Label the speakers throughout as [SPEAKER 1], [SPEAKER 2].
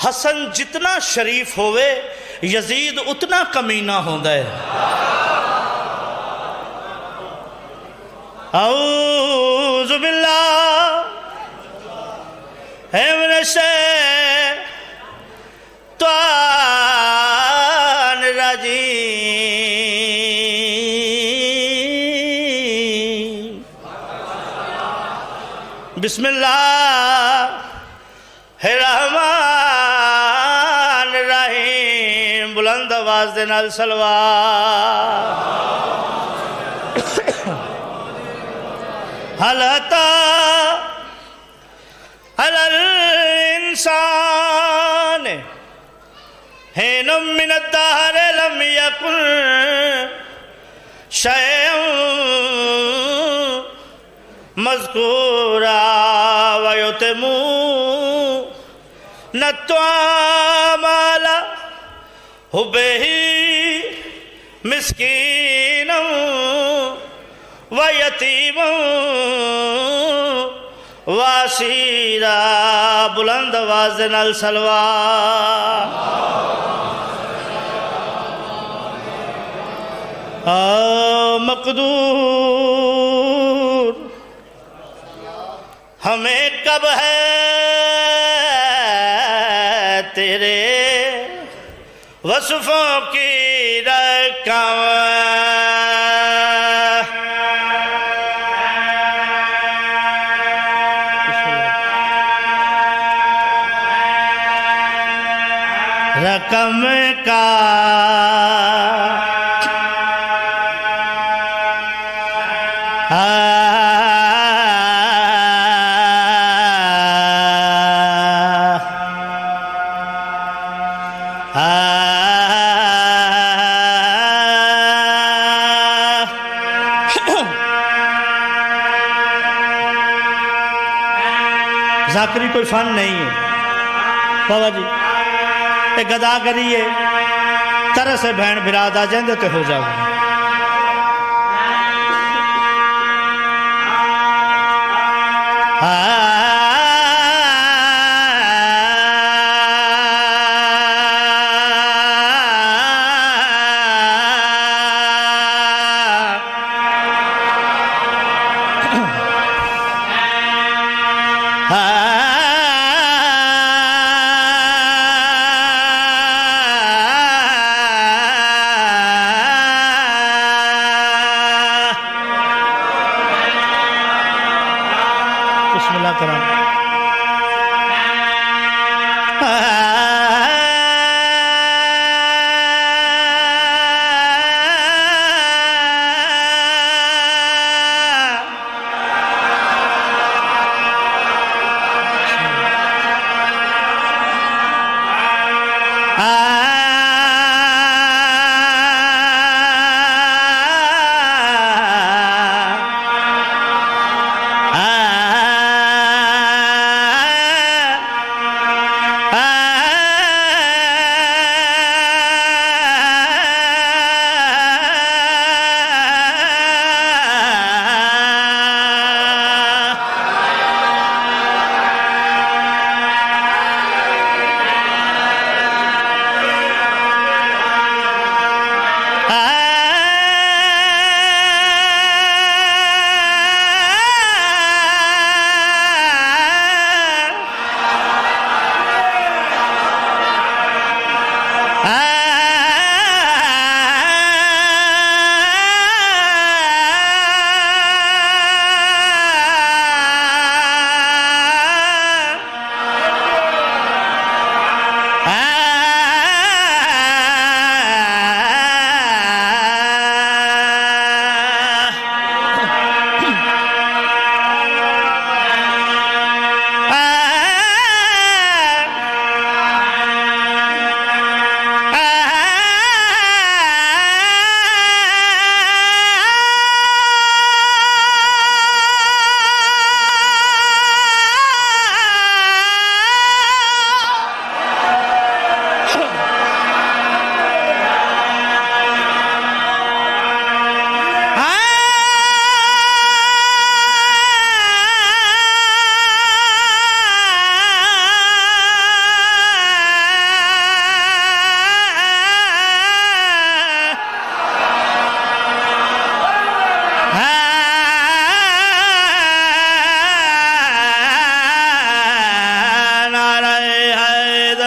[SPEAKER 1] حسن جتنا شریف ہوئے یزید اتنا کمینہ ہوندہ ہے اعوذ باللہ من الشیطان الرجیم بسم اللہ الرحمن الرحیم بلند آواز دے نال صلوات هل أتى على الإنسان حين من الدهر لم يكن شيئا مذكورا ويتم الطعام على حبه مسكينا وَيَتِيمًا وَاسِيرًا بلند آواز نال صلوات مقدور ہمیں کب ہے تیرے وصفوں کی رقم رقم کا ذاکری کوئی فن نہیں ہے بابا جی گدا کریے طرح سے بہن براد آ جائیں تو ہو جاؤ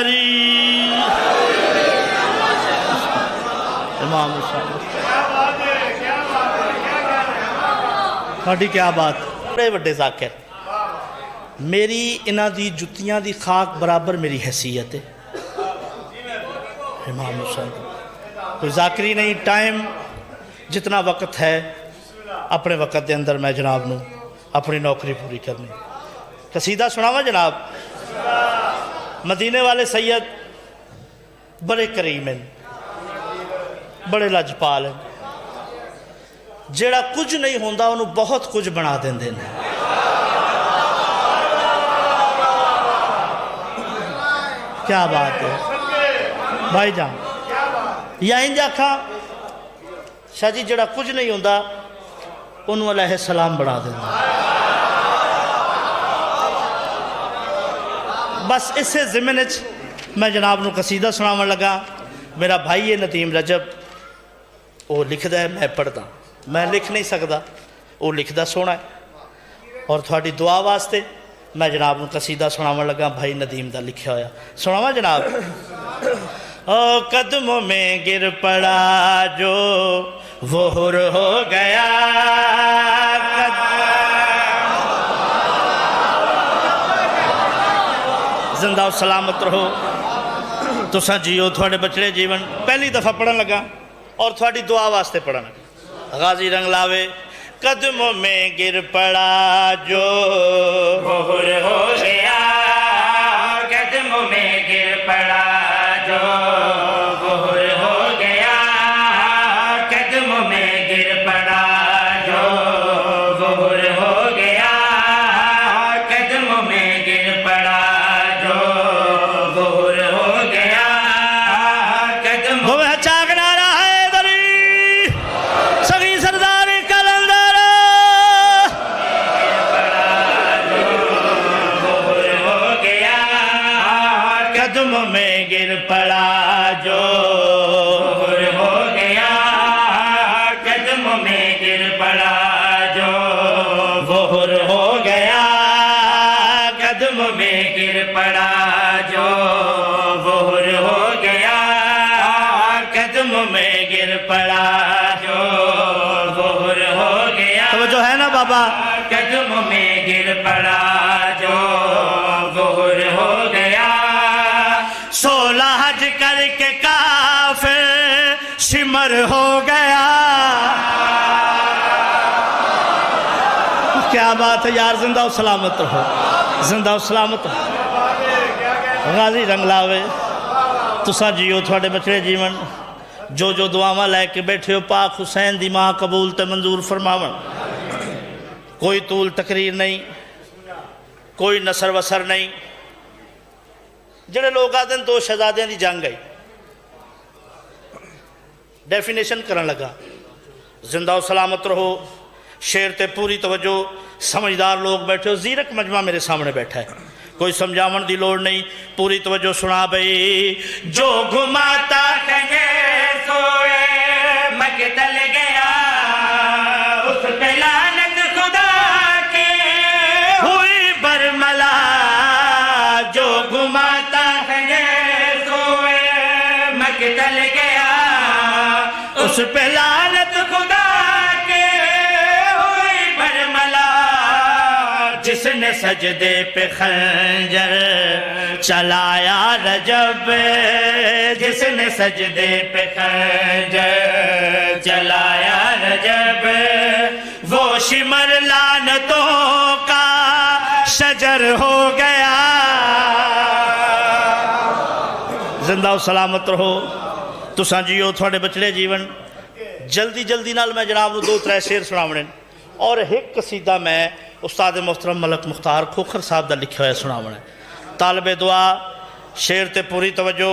[SPEAKER 1] حیدری امام حسین تھوڑی کیا بات بڑے وڈے ذاکر میری انہاں دی جتیاں دی خاک برابر میری حیثیت ہے امام حسین کوئی ذاکری نہیں ٹائم جتنا وقت ہے اپنے وقت دے اندر میں جناب نو اپنی نوکری پوری کرنی قصیدہ سناواں جناب مدینے والے سید بڑے کریم ہیں بڑے لجپال ہیں جیڑا کچھ نہیں ہوندا انہوں بہت کچھ بنا دیندے ہیں کیا بات ہے بھائی جان یا انجا کھا شاہ جی جڑا کچھ نہیں ہوندا انہوں علیہ السلام بنا دیندے بس اس سے ضمنچ میں جناب نو قصیدہ سناون لگا میرا بھائی ہے ندیم رجب وہ لکھدا ہے میں پڑھدا میں لکھ نہیں سکدا وہ لکھدا سونا ہے اور تھوڑی دعا واسطے میں جناب نو قصیدہ سناون لگا بھائی ندیم دا لکھیا ہویا سناواں جناب او قدموں میں گر پڑا جو وہ حر ہو گیا زندہ و سلامت رہو تساں جیو تھوڑے بچڑے جیون پہلی دفعہ پڑھن لگا اور تھوڑی دعا واسطے پڑھن لگا غازی رنگ لاوے قدموں میں گر پڑا جو وہ حر ہو گیا قدموں میں گر پڑا جو وہ حر ہو گیا قدموں میں گر پڑا جو وہ حر ہو گیا قدموں میں گر پڑا بابا قدموں میں گر پڑا جو غور ہو گیا 16 حج کر کے کافر شمر ہو گیا کیا بات ہے یار زندہ و سلامت رہو زندہ و سلامت رہو غازی رنگ لاوے تساں جیو تھوڑے بچڑے جیون جو دعاواں لے کے بیٹھے ہو پاک حسین دی ماں قبول تے منظور فرماون کوئی طول تقریر نہیں کوئی نثر وسر نہیں جڑے لوگ آدھیں 2 شہزادیاں دی جنگ گئی ڈیفینیشن کرن لگا زندہ و سلامت رہو شعر تے پوری توجہ سمجھدار لوگ بیٹھے ہو زیرک مجمع میرے سامنے بیٹھا ہے کوئی سمجھاون دی لوڑ نہیں پوری توجہ سنا بھئی جو گھماتا کہیں سوئے مقتل گیا اس پہ لعنت خدا کے ہوئی برملا جو گھماتا کہیں سوئے مقتل گیا اس پہ لعنت خدا کے ہوئی برملا جس نے سجدے پہ خنجر چلایا رجب جس نے سجدے پہ خنجر چلایا رجب وہ شمر لعنتوں کا شجر ہو گیا زندہ و سلامت رہو تساں جیو تھوڑے بچڑے جیون جلدی جلدی نال میں جناب نو 2-3 شعر سناونے اور ایک قصیدہ میں استاد محترم ملک مختار کھوکھر صاحب دا لکھا ہوا سناونا ہے طالب دعا شعر تے پوری توجہ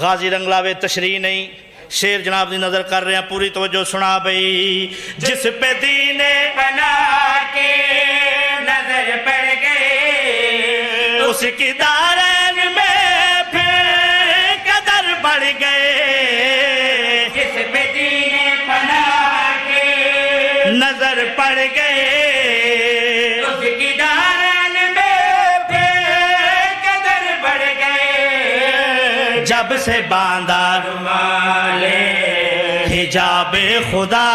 [SPEAKER 1] غازی رنگلاوے تشریح نہیں شعر جناب دی نظر کر رہے ہیں پوری توجہ سنا بھئی جس پہ دین بنا کے نظر پڑ گئے اس کی دارین میں پھر قدر بڑھ گئے جس پہ دین بنا کے نظر پڑ گئے اس کی دارین میں پھر قدر بڑھ گئے جب سے باندھا
[SPEAKER 2] رومال
[SPEAKER 1] حجاب خدا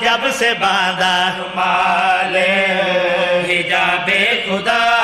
[SPEAKER 1] جب سے باندھا
[SPEAKER 2] رومال حجاب خدا